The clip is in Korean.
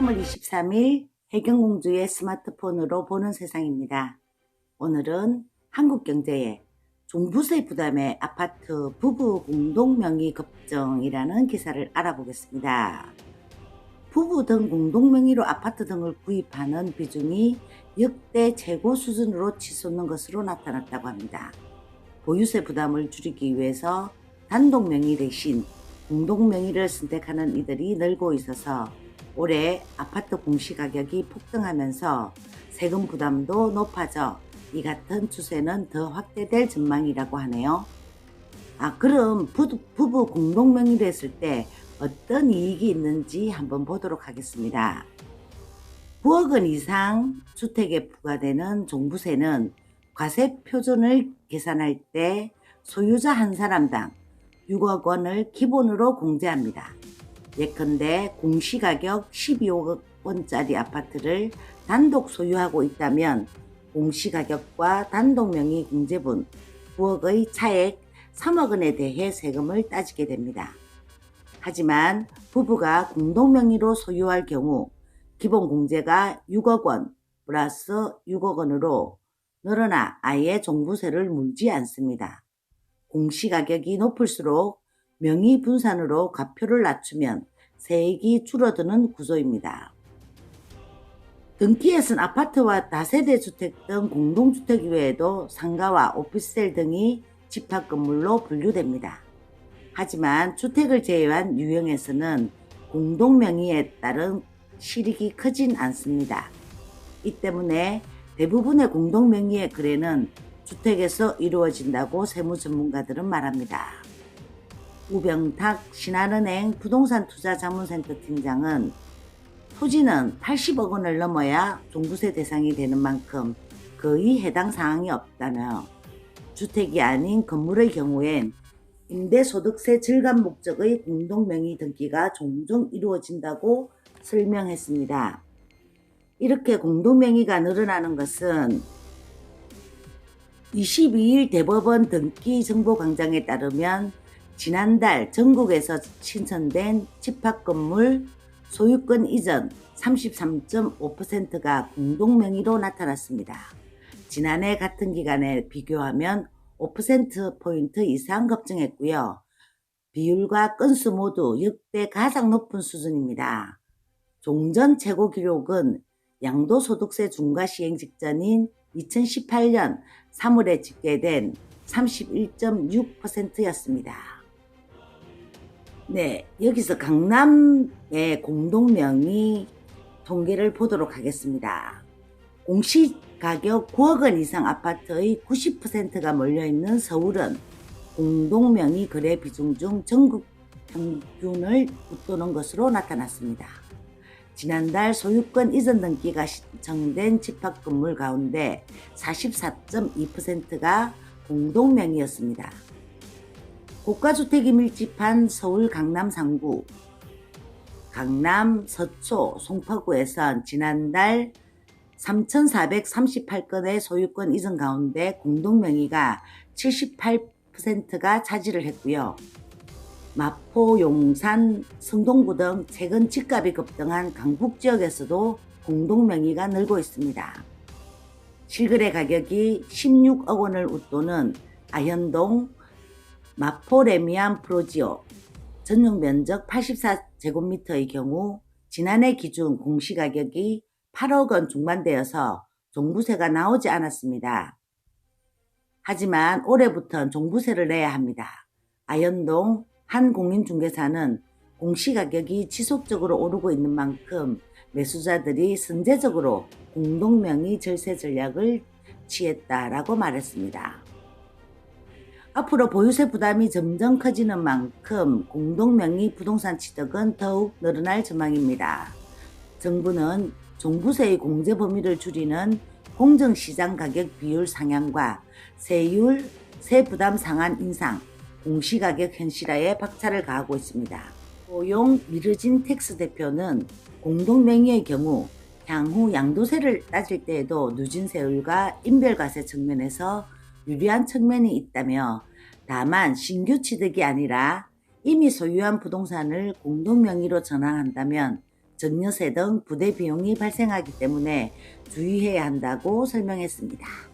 3월 23일 해경공주의 스마트폰으로 보는 세상입니다. 오늘은 한국경제의 종부세 부담의 아파트 부부 공동명의 급증이라는 기사를 알아보겠습니다. 부부 등 공동명의로 아파트 등을 구입하는 비중이 역대 최고 수준으로 치솟는 것으로 나타났다고 합니다. 보유세 부담을 줄이기 위해서 단독명의 대신 공동명의를 선택하는 이들이 늘고 있어서 올해 아파트 공시가격이 폭등하면서 세금 부담도 높아져 이 같은 추세는 더 확대될 전망이라고 하네요. 그럼 부부 공동명의를 했을 때 어떤 이익이 있는지 한번 보도록 하겠습니다. 9억 원 이상 주택에 부과되는 종부세는 과세 표준을 계산할 때 소유자 한 사람당 6억 원을 기본으로 공제합니다. 예컨대 공시가격 12억 원짜리 아파트를 단독 소유하고 있다면 공시가격과 단독명의 공제분 9억의 차액 3억 원에 대해 세금을 따지게 됩니다. 하지만 부부가 공동명의로 소유할 경우 기본 공제가 6억 원 플러스 6억 원으로 늘어나 아예 종부세를 물지 않습니다. 공시가격이 높을수록 명의 분산으로 과표를 낮추면 세액이 줄어드는 구조입니다. 등기에 쓴 아파트와 다세대 주택 등 공동주택 외에도 상가와 오피스텔 등이 집합건물로 분류됩니다. 하지만 주택을 제외한 유형에서는 공동명의에 따른 실익이 크진 않습니다. 이 때문에 대부분의 공동명의의 거래는 주택에서 이루어진다고 세무 전문가들은 말합니다. 우병탁 신한은행 부동산투자자문센터 팀장은 토지는 80억 원을 넘어야 종부세 대상이 되는 만큼 거의 해당 사항이 없다며 주택이 아닌 건물의 경우엔 임대소득세 절감 목적의 공동명의 등기가 종종 이루어진다고 설명했습니다. 이렇게 공동명의가 늘어나는 것은 22일 대법원 등기정보광장에 따르면 지난달 전국에서 신청된 집합건물 소유권 이전 33.5%가 공동명의로 나타났습니다. 지난해 같은 기간에 비교하면 5%포인트 이상 급증했고요. 비율과 건수 모두 역대 가장 높은 수준입니다. 종전 최고 기록은 양도소득세 중과 시행 직전인 2018년 3월에 집계된 31.6%였습니다. 네, 여기서 강남의 공동명의 통계를 보도록 하겠습니다. 공시가격 9억 원 이상 아파트의 90%가 몰려있는 서울은 공동명의 거래 비중 중 전국 평균을 웃도는 것으로 나타났습니다. 지난달 소유권 이전 등기가 신청된 집합건물 가운데 44.2%가 공동명의였습니다. 고가주택이 밀집한 서울 강남 상구, 강남 서초, 송파구에선 지난달 3,438건의 소유권 이전 가운데 공동명의가 78%가 차지를 했고요. 마포, 용산, 성동구 등 최근 집값이 급등한 강북지역에서도 공동명의가 늘고 있습니다. 실거래 가격이 16억 원을 웃도는 아현동 마포 레미안 프로지오 전용 면적 84제곱미터의 경우 지난해 기준 공시가격이 8억 원 중반대여서 종부세가 나오지 않았습니다. 하지만 올해부터는 종부세를 내야 합니다. 아현동 한 공인중개사는 공시가격이 지속적으로 오르고 있는 만큼 매수자들이 선제적으로 공동명의 절세 전략을 취했다라고 말했습니다. 앞으로 보유세 부담이 점점 커지는 만큼 공동명의 부동산 취득은 더욱 늘어날 전망입니다. 정부는 종부세의 공제 범위를 줄이는 공정시장 가격 비율 상향과 세율, 세부담 상한 인상, 공시가격 현실화에 박차를 가하고 있습니다. 고용 미르진 텍스 대표는 공동명의의 경우 향후 양도세를 따질 때에도 누진세율과 인별과세 측면에서 유리한 측면이 있다며 다만 신규 취득이 아니라 이미 소유한 부동산을 공동명의로 전환한다면 전여세 등 부대 비용이 발생하기 때문에 주의해야 한다고 설명했습니다.